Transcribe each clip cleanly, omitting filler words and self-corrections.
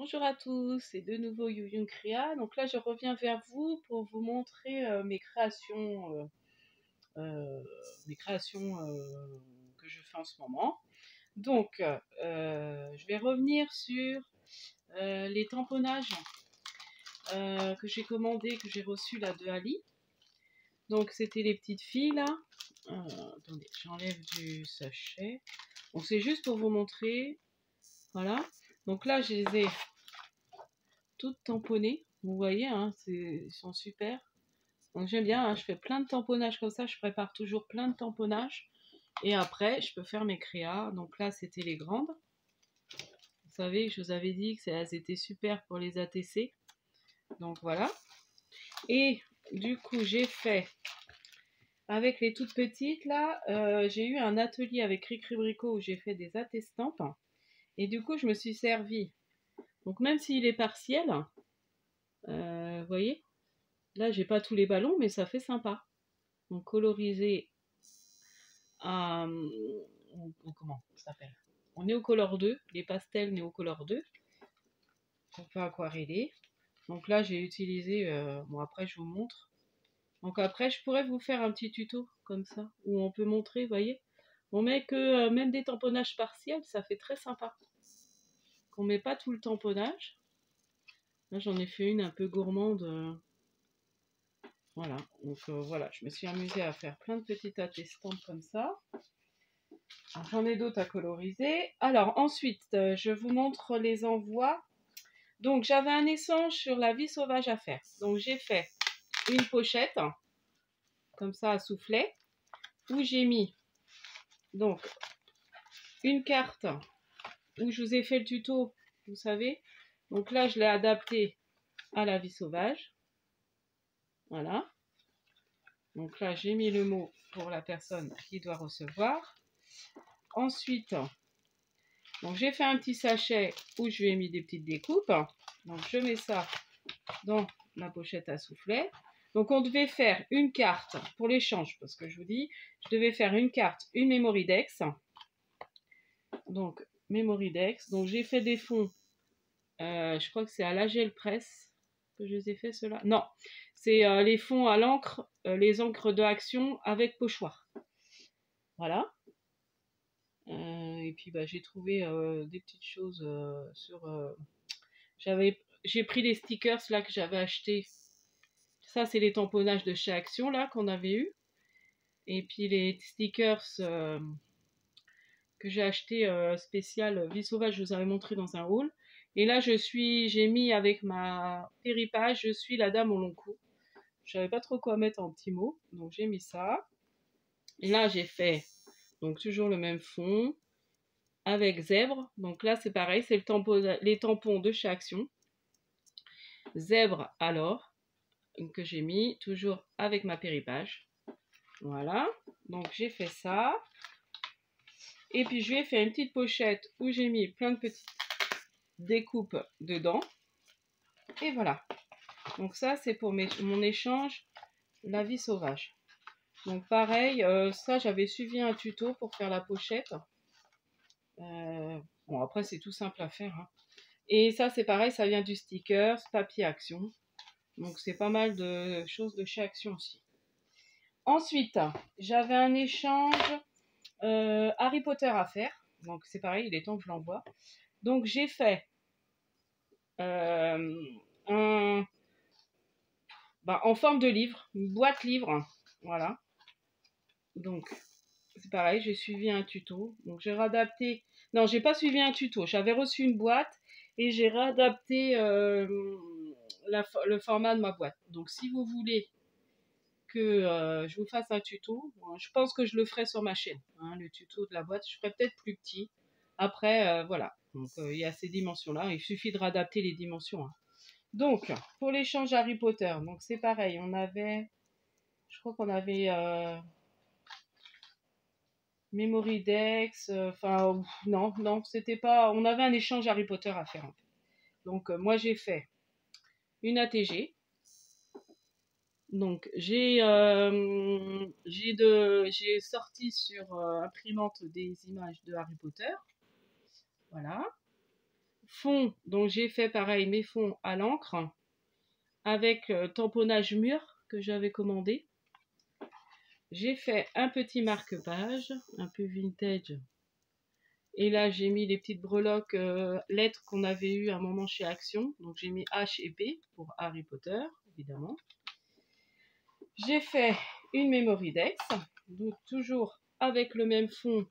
Bonjour à tous, c'est de nouveau Yuyun Crea. Donc là, je reviens vers vous pour vous montrer mes créations, que je fais en ce moment. Donc, je vais revenir sur les tamponnages que j'ai commandés, que j'ai reçus là de Ali. Donc, c'était les petites filles là. Attendez, j'enlève du sachet. Donc, c'est juste pour vous montrer. Voilà. Donc là, je les ai toutes tamponnées. Vous voyez, hein, ils sont super. Donc j'aime bien, hein, je fais plein de tamponnages comme ça. Je prépare toujours plein de tamponnages. Et après, je peux faire mes créas. Donc là, c'était les grandes. Vous savez, je vous avais dit que elles étaient super pour les ATC. Donc voilà. Et du coup, j'ai fait, avec les toutes petites, là, j'ai eu un atelier avec Cricri Bricot où j'ai fait des attestampes. Et du coup, je me suis servi. Donc même s'il est partiel, vous voyez, là, j'ai pas tous les ballons, mais ça fait sympa. Donc colorisé à... comment ça s'appelle? En Néocolor 2, les pastels Néocolor 2. On peut aquareller. Donc là, j'ai utilisé... bon, après, je vous montre. Donc après, je pourrais vous faire un petit tuto comme ça, où on peut montrer, vous voyez. On met que même des tamponnages partiels, ça fait très sympa. On met pas tout le tamponnage. Là, j'en ai fait une un peu gourmande. Voilà, donc voilà, je me suis amusée à faire plein de petites attestampes comme ça. J'en ai d'autres à coloriser. Alors ensuite, je vous montre les envois. Donc j'avais un échange sur la vie sauvage à faire. Donc j'ai fait une pochette, comme ça à soufflet, où j'ai mis donc une carte où je vous ai fait le tuto, vous savez. Donc là, je l'ai adapté à la vie sauvage. Voilà. Donc là, j'ai mis le mot pour la personne qui doit recevoir. Ensuite, donc j'ai fait un petit sachet où je lui ai mis des petites découpes. Donc je mets ça dans ma pochette à soufflet. Donc on devait faire une carte pour l'échange, parce que je vous dis, je devais faire une carte, une Memory Dex. Donc Memory Dex. Donc j'ai fait des fonds, je crois que c'est à la gel presse que je les ai fait ceux-là. Non, c'est les fonds à l'encre, les encres de Action avec pochoir. Voilà. Et puis bah, j'ai trouvé des petites choses sur... j'ai pris les stickers là que j'avais achetés. Ça, c'est les tamponnages de chez Action là qu'on avait eu. Et puis les stickers que j'ai acheté spécial Vie Sauvage, je vous avais montré dans un haul. Et là, j'ai mis avec ma péripage, je suis la dame au long cou. Je savais pas trop quoi mettre en petits mots, donc j'ai mis ça. Et là, j'ai fait donc toujours le même fond avec zèbre. Donc là, c'est pareil, c'est les tampons de chez Action. Zèbre alors, que j'ai mis toujours avec ma péripage. Voilà, donc j'ai fait ça. Et puis je lui ai fait une petite pochette où j'ai mis plein de petites découpes dedans. Et voilà. Donc ça, c'est pour mon échange La vie sauvage. Donc pareil, ça j'avais suivi un tuto pour faire la pochette. Bon, après c'est tout simple à faire, hein. Et ça c'est pareil, ça vient du sticker, papier Action. Donc c'est pas mal de choses de chez Action aussi. Ensuite, j'avais un échange Harry Potter à faire. Donc c'est pareil, il est temps que je l'envoie. Donc j'ai fait en forme de livre, une boîte livre. Voilà. Donc c'est pareil, j'ai suivi un tuto. Donc j'ai réadapté. Non, j'ai pas suivi un tuto. J'avais reçu une boîte et j'ai réadapté le format de ma boîte. Donc si vous voulez que je vous fasse un tuto, je pense que je le ferai sur ma chaîne. Hein, le tuto de la boîte, je ferai peut-être plus petit. Après, voilà. Donc il y a ces dimensions-là. Il suffit de réadapter les dimensions. Hein. Donc, pour l'échange Harry Potter, donc c'est pareil. On avait, je crois qu'on avait Memory Dex, enfin, non, c'était pas... On avait un échange Harry Potter à faire. En fait. Donc, moi, j'ai fait une ATG. Donc, j'ai sorti sur imprimante des images de Harry Potter. Voilà. fonds, donc j'ai fait pareil mes fonds à l'encre avec tamponnage mûr que j'avais commandé. J'ai fait un petit marque-page, un peu vintage. Et là, j'ai mis les petites breloques lettres qu'on avait eues à un moment chez Action. Donc j'ai mis H et P pour Harry Potter, évidemment. J'ai fait une memory dex, donc toujours avec le même fond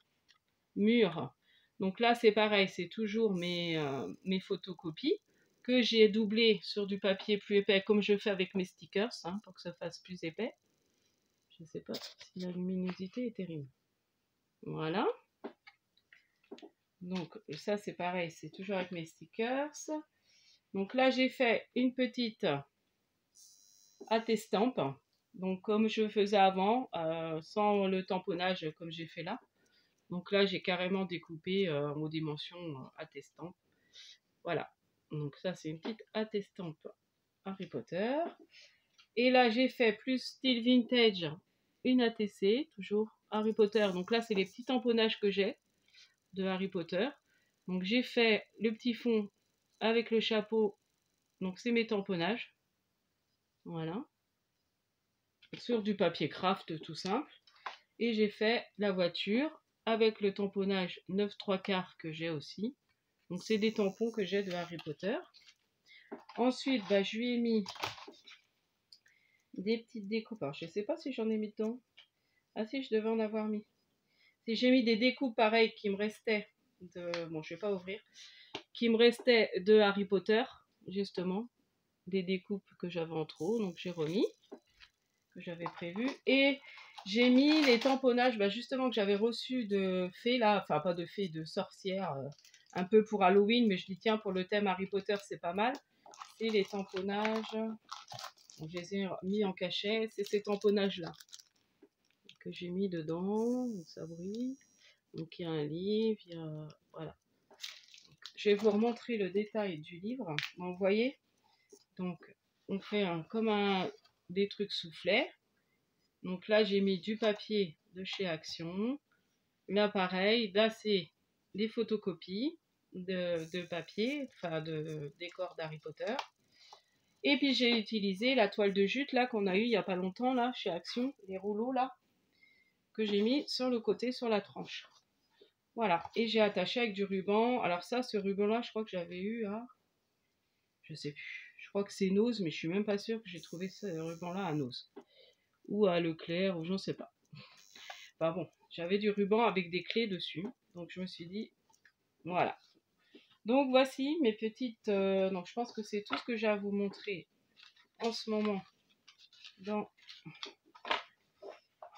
mûr. Donc là, c'est pareil, c'est toujours mes photocopies que j'ai doublé sur du papier plus épais, comme je fais avec mes stickers, hein, pour que ça fasse plus épais. Je ne sais pas si la luminosité est terrible. Voilà. Donc ça, c'est pareil, c'est toujours avec mes stickers. Donc là, j'ai fait une petite attestampe. Donc comme je faisais avant, sans le tamponnage comme j'ai fait là. Donc là, j'ai carrément découpé aux dimensions attestampe. Voilà. Donc ça, c'est une petite attestampe Harry Potter. Et là, j'ai fait plus style vintage, une ATC, toujours Harry Potter. Donc là, c'est les petits tamponnages que j'ai de Harry Potter. Donc j'ai fait le petit fond avec le chapeau. Donc c'est mes tamponnages. Voilà. Sur du papier craft tout simple. Et j'ai fait la voiture avec le tamponnage 9 3/4 que j'ai aussi. Donc c'est des tampons que j'ai de Harry Potter. Ensuite, bah, je lui ai mis des petites découpes. Alors, je ne sais pas si j'en ai mis dedans. Ah si, je devais en avoir mis. Si j'ai mis des découpes pareilles qui me restaient de... Bon, je ne vais pas ouvrir. Qui me restaient de Harry Potter, justement. Des découpes que j'avais en trop. Donc j'ai remis. Que j'avais prévu. Et j'ai mis les tamponnages, bah, justement, que j'avais reçus de fées, là. Enfin, pas de fées, de sorcières. Un peu pour Halloween. Mais je dis, tiens, pour le thème Harry Potter, c'est pas mal. Et les tamponnages, donc je les ai mis en cachet, c'est ces tamponnages là que j'ai mis dedans, donc ça brille, donc il y a un livre, il y a, voilà. Donc, je vais vous remontrer le détail du livre, donc, vous voyez, donc on fait des trucs soufflets, donc là j'ai mis du papier de chez Action, là pareil, là c'est des photocopies de papier, enfin de décors d'Harry Potter. Et puis j'ai utilisé la toile de jute là qu'on a eu il n'y a pas longtemps là chez Action, les rouleaux là, que j'ai mis sur le côté, sur la tranche. Voilà, et j'ai attaché avec du ruban. Alors ça, ce ruban là, je crois que j'avais eu à... Je sais plus, je crois que c'est Nose, mais je suis même pas sûre que j'ai trouvé ce ruban là à Nose. Ou à Leclerc, ou j'en sais pas. Enfin bon, j'avais du ruban avec des clés dessus, donc je me suis dit, voilà. Donc voici mes petites... donc je pense que c'est tout ce que j'ai à vous montrer en ce moment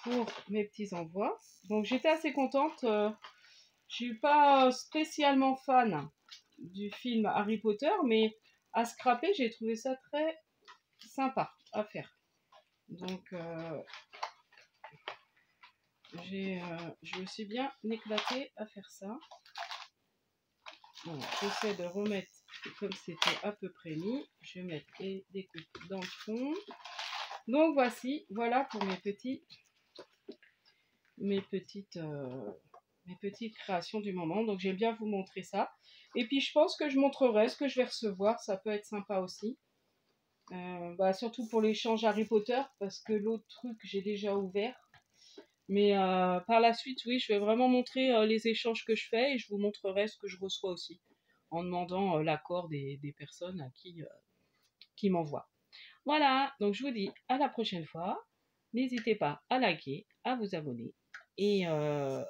pour mes petits envois. Donc j'étais assez contente. Je suis pas spécialement fan du film Harry Potter, mais à scraper, j'ai trouvé ça très sympa à faire. Donc je me suis bien éclatée à faire ça. Bon, j'essaie de remettre comme c'était à peu près mis. Je vais mettre les découpes dans le fond. Donc voici, voilà pour mes petites créations du moment. Donc j'aime bien vous montrer ça. Et puis je pense que je montrerai ce que je vais recevoir. Ça peut être sympa aussi. Surtout pour l'échange Harry Potter. Parce que l'autre truc, j'ai déjà ouvert. Mais par la suite, oui, je vais vraiment montrer les échanges que je fais. Et je vous montrerai ce que je reçois aussi. En demandant l'accord des personnes à qui m'envoient. Voilà, donc je vous dis à la prochaine fois. N'hésitez pas à liker, à vous abonner et à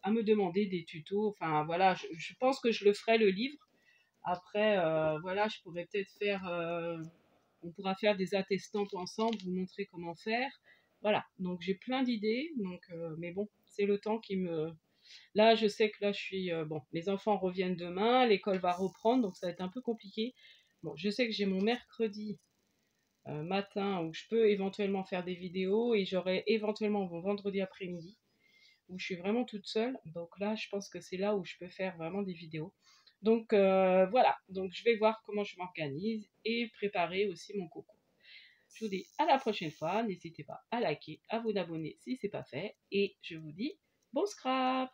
me demander des tutos. Enfin voilà, je pense que je le ferai le livre. Après, voilà, je pourrais peut-être faire... on pourra faire des attestantes ensemble, vous montrer comment faire. Voilà, donc j'ai plein d'idées. Donc, mais bon, c'est le temps qui me... Là, je sais que là, je suis... bon, les enfants reviennent demain, l'école va reprendre, donc ça va être un peu compliqué. Bon, je sais que j'ai mon mercredi matin où je peux éventuellement faire des vidéos et j'aurai éventuellement mon vendredi après-midi où je suis vraiment toute seule. Donc là, je pense que c'est là où je peux faire vraiment des vidéos. Donc voilà, donc je vais voir comment je m'organise et préparer aussi mon concours. Je vous dis à la prochaine fois, n'hésitez pas à liker, à vous abonner si ce n'est pas fait et je vous dis bon scrap!